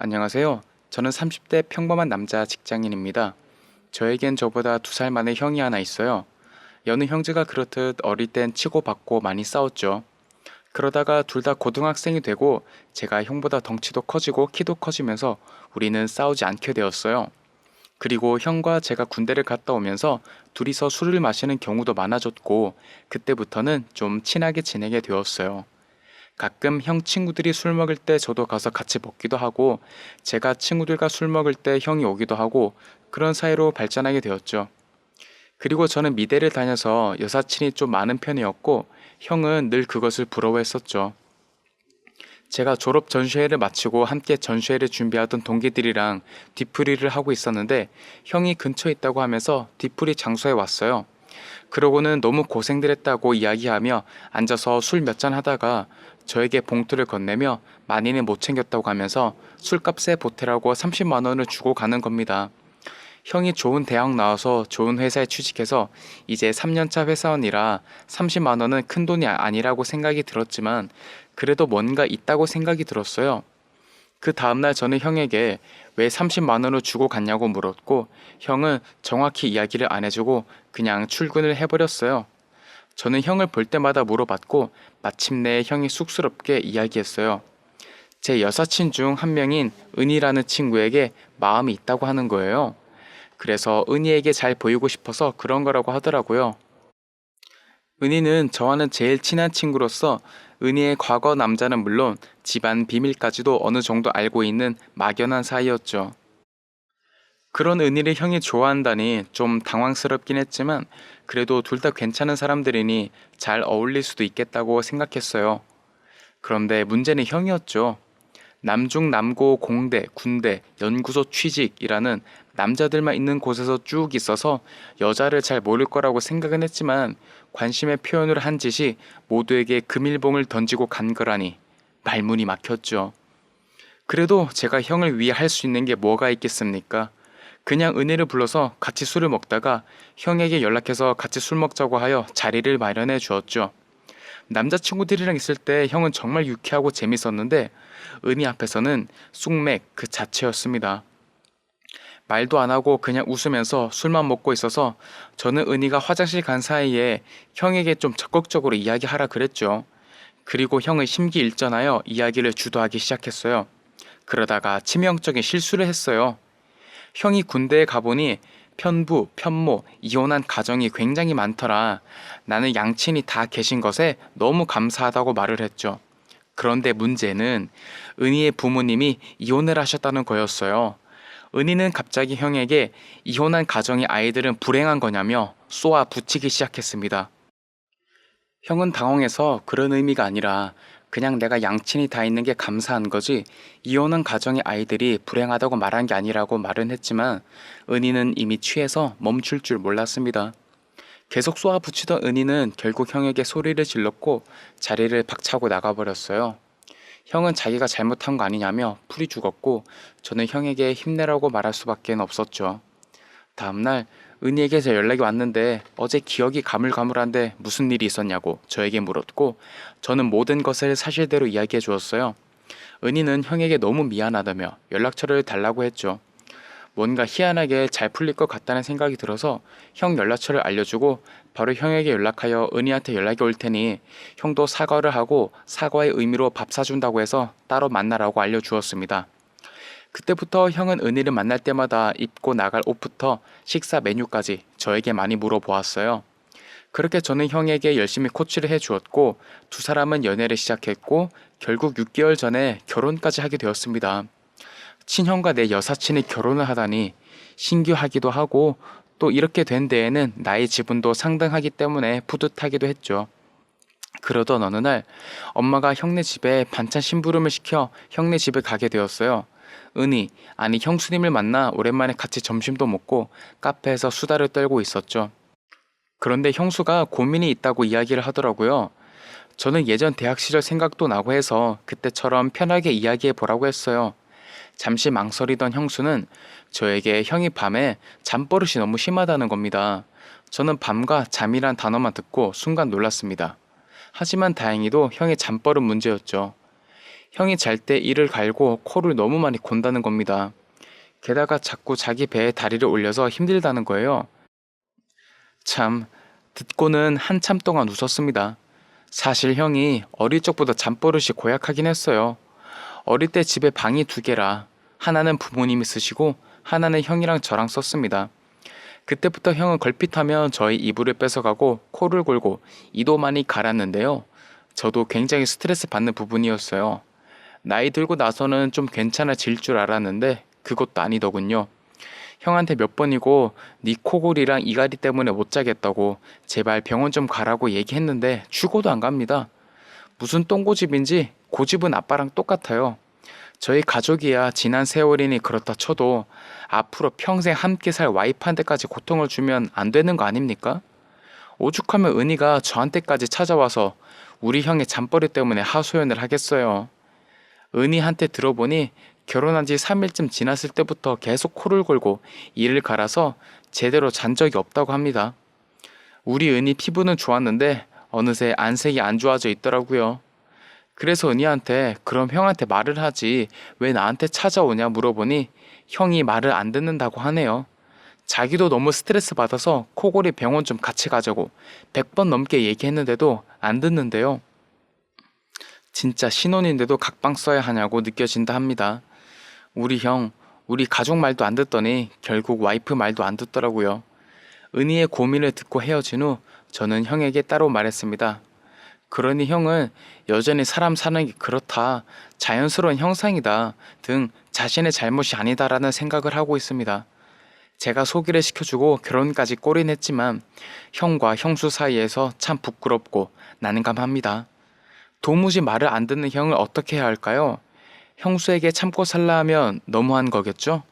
안녕하세요. 저는 30대 평범한 남자 직장인입니다. 저에겐 저보다 2살 많은 형이 하나 있어요. 여느 형제가 그렇듯 어릴 땐 치고받고 많이 싸웠죠. 그러다가 둘 다 고등학생이 되고 제가 형보다 덩치도 커지고 키도 커지면서 우리는 싸우지 않게 되었어요. 그리고 형과 제가 군대를 갔다 오면서 둘이서 술을 마시는 경우도 많아졌고 그때부터는 좀 친하게 지내게 되었어요. 가끔 형 친구들이 술 먹을 때 저도 가서 같이 먹기도 하고, 제가 친구들과 술 먹을 때 형이 오기도 하고, 그런 사이로 발전하게 되었죠. 그리고 저는 미대를 다녀서 여사친이 좀 많은 편이었고, 형은 늘 그것을 부러워했었죠. 제가 졸업 전시회를 마치고 함께 전시회를 준비하던 동기들이랑 뒤풀이를 하고 있었는데, 형이 근처에 있다고 하면서 뒤풀이 장소에 왔어요. 그러고는 너무 고생들 했다고 이야기하며 앉아서 술 몇 잔 하다가 저에게 봉투를 건네며 많이는 못 챙겼다고 하면서 술값에 보태라고 30만 원을 주고 가는 겁니다. 형이 좋은 대학 나와서 좋은 회사에 취직해서 이제 3년차 회사원이라 30만 원은 큰 돈이 아니라고 생각이 들었지만 그래도 뭔가 있다고 생각이 들었어요. 그 다음날 저는 형에게 왜 30만 원을 주고 갔냐고 물었고 형은 정확히 이야기를 안 해주고 그냥 출근을 해버렸어요. 저는 형을 볼 때마다 물어봤고 마침내 형이 쑥스럽게 이야기했어요. 제 여사친 중 한 명인 은희라는 친구에게 마음이 있다고 하는 거예요. 그래서 은희에게 잘 보이고 싶어서 그런 거라고 하더라고요. 은희는 저와는 제일 친한 친구로서 은희의 과거 남자는 물론 집안 비밀까지도 어느 정도 알고 있는 막연한 사이였죠. 그런 은희를 형이 좋아한다니 좀 당황스럽긴 했지만 그래도 둘 다 괜찮은 사람들이니 잘 어울릴 수도 있겠다고 생각했어요. 그런데 문제는 형이었죠. 남중 남고 공대 군대 연구소 취직이라는 남자들만 있는 곳에서 쭉 있어서 여자를 잘 모를 거라고 생각은 했지만 관심의 표현을 한 짓이 모두에게 금일봉을 던지고 간 거라니 말문이 막혔죠. 그래도 제가 형을 위해 할 수 있는 게 뭐가 있겠습니까? 그냥 은혜를 불러서 같이 술을 먹다가 형에게 연락해서 같이 술 먹자고 하여 자리를 마련해 주었죠. 남자친구들이랑 있을 때 형은 정말 유쾌하고 재밌었는데 은희 앞에서는 쑥맥 그 자체였습니다. 말도 안 하고 그냥 웃으면서 술만 먹고 있어서 저는 은희가 화장실 간 사이에 형에게 좀 적극적으로 이야기하라 그랬죠. 그리고 형의 심기일전하여 이야기를 주도하기 시작했어요. 그러다가 치명적인 실수를 했어요. 형이 군대에 가보니 편부, 편모, 이혼한 가정이 굉장히 많더라. 나는 양친이 다 계신 것에 너무 감사하다고 말을 했죠. 그런데 문제는 은희의 부모님이 이혼을 하셨다는 거였어요. 은희는 갑자기 형에게 이혼한 가정의 아이들은 불행한 거냐며 쏘아 붙이기 시작했습니다. 형은 당황해서 그런 의미가 아니라 그냥 내가 양친이 다 있는 게 감사한 거지 이혼한 가정의 아이들이 불행하다고 말한 게 아니라고 말은 했지만 은희는 이미 취해서 멈출 줄 몰랐습니다. 계속 쏘아붙이던 은희는 결국 형에게 소리를 질렀고 자리를 박차고 나가버렸어요. 형은 자기가 잘못한 거 아니냐며 풀이 죽었고 저는 형에게 힘내라고 말할 수밖에 없었죠. 다음날 은희에게 제 연락이 왔는데 어제 기억이 가물가물한데 무슨 일이 있었냐고 저에게 물었고 저는 모든 것을 사실대로 이야기해 주었어요. 은희는 형에게 너무 미안하다며 연락처를 달라고 했죠. 뭔가 희한하게 잘 풀릴 것 같다는 생각이 들어서 형 연락처를 알려주고 바로 형에게 연락하여 은희한테 연락이 올 테니 형도 사과를 하고 사과의 의미로 밥 사준다고 해서 따로 만나라고 알려주었습니다. 그때부터 형은 은희를 만날 때마다 입고 나갈 옷부터 식사 메뉴까지 저에게 많이 물어보았어요. 그렇게 저는 형에게 열심히 코치를 해주었고 두 사람은 연애를 시작했고 결국 6개월 전에 결혼까지 하게 되었습니다. 친형과 내 여사친이 결혼을 하다니 신기하기도 하고 또 이렇게 된 데에는 나의 지분도 상당하기 때문에 뿌듯하기도 했죠. 그러던 어느 날 엄마가 형네 집에 반찬 심부름을 시켜 형네 집에 가게 되었어요. 은희, 아니 형수님을 만나 오랜만에 같이 점심도 먹고 카페에서 수다를 떨고 있었죠. 그런데 형수가 고민이 있다고 이야기를 하더라고요. 저는 예전 대학 시절 생각도 나고 해서 그때처럼 편하게 이야기해 보라고 했어요. 잠시 망설이던 형수는 저에게 형이 밤에 잠버릇이 너무 심하다는 겁니다. 저는 밤과 잠이란 단어만 듣고 순간 놀랐습니다. 하지만 다행히도 형의 잠버릇 문제였죠. 형이 잘 때 이를 갈고 코를 너무 많이 곤다는 겁니다. 게다가 자꾸 자기 배에 다리를 올려서 힘들다는 거예요. 참, 듣고는 한참 동안 웃었습니다. 사실 형이 어릴 적보다 잠버릇이 고약하긴 했어요. 어릴 때 집에 방이 두 개라 하나는 부모님이 쓰시고 하나는 형이랑 저랑 썼습니다. 그때부터 형은 걸핏하면 저희 이불을 뺏어가고 코를 골고 이도 많이 갈았는데요. 저도 굉장히 스트레스 받는 부분이었어요. 나이 들고 나서는 좀 괜찮아질 줄 알았는데 그것도 아니더군요. 형한테 몇 번이고 네 코골이랑 이갈이 때문에 못 자겠다고 제발 병원 좀 가라고 얘기했는데 죽어도 안 갑니다. 무슨 똥고집인지 고집은 아빠랑 똑같아요. 저희 가족이야 지난 세월이니 그렇다 쳐도 앞으로 평생 함께 살 와이프한테까지 고통을 주면 안 되는 거 아닙니까? 오죽하면 은희가 저한테까지 찾아와서 우리 형의 잠버릇 때문에 하소연을 하겠어요. 은희한테 들어보니 결혼한 지 3일쯤 지났을 때부터 계속 코를 골고 이를 갈아서 제대로 잔 적이 없다고 합니다. 우리 은희 피부는 좋았는데 어느새 안색이 안 좋아져 있더라고요. 그래서 은희한테 그럼 형한테 말을 하지 왜 나한테 찾아오냐 물어보니 형이 말을 안 듣는다고 하네요. 자기도 너무 스트레스 받아서 코골이 병원 좀 같이 가자고 100번 넘게 얘기했는데도 안 듣는데요. 진짜 신혼인데도 각방 써야 하냐고 느껴진다 합니다. 우리 형, 우리 가족 말도 안 듣더니 결국 와이프 말도 안 듣더라고요. 은희의 고민을 듣고 헤어진 후 저는 형에게 따로 말했습니다. 그러니 형은 여전히 사람 사는 게 그렇다, 자연스러운 형상이다 등 자신의 잘못이 아니다라는 생각을 하고 있습니다. 제가 소개를 시켜주고 결혼까지 꼬린했지만 형과 형수 사이에서 참 부끄럽고 난감합니다. 도무지 말을 안 듣는 형을 어떻게 해야 할까요? 형수에게 참고 살라 하면 너무한 거겠죠?